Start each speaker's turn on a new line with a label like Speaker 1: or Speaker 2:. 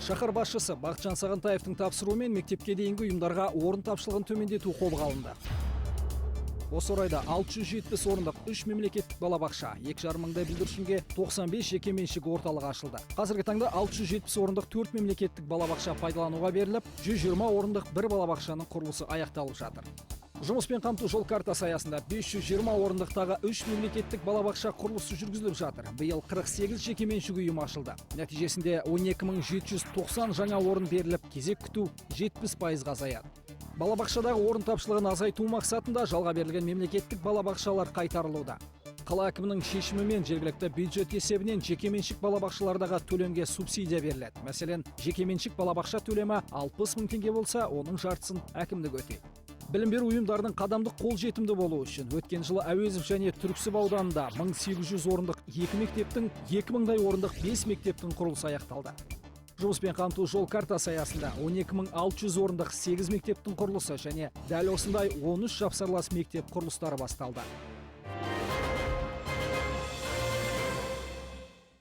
Speaker 1: Шахар басшысы Бақытжан Сағынтаевтың тапсыруымен мектепке дейінгі ұйымдарға орын тапшылығын төмендету қолға алынды. Осы орайда 670 орындық 3 мемлекеттік балабақша, 2,5 мыңдай бүлдіршінге 95 жекеменшік орталығы ашылды. Қазіргі таңда 670 орындық 4 мемлекеттік балабақша пайдалануға беріліп, 120 орындық бір балабақшаның құрылысы аяқталып жатыр. Жұмыспен қамту жол картасы аясында 520 орындықтағы 3 мемлекеттік балабақша құрылысы жүргізіліп жатыр. Биыл 48 жекеменшік ұйым ашылды. Нәтижесінде 12.790 жаңа орын беріліп, кезек күту 70%-ға азаяды. Балабақшадағы орын тапшылығын азайту мақсатында жалға берілген мемлекеттік балабақшалар қайтарылуда. Қала әкімінің шешімімен жергілікті бюджет есебінен жекеменшік балабақшалардағы төлемге субсидия беріледі. Мәселен, жекеменшік балабақша төлемі 60 мың теңге болса, оның жартысын әкімдік өтейді. Білім беру ұйымдарының қадамдық қолжетімді болуы үшін өткен жылы Әуезов және Түрксіб ауданында 1800 орындық 2 мектептің, 2000-дай орындық 5 мектептің құрылысы аяқталды. Жұмыспен қамту жол картасы аясында 12600 орындық 8 мектептің құрылысы және дәл осындай 13 жапсарлас мектеп құрылыстары басталды.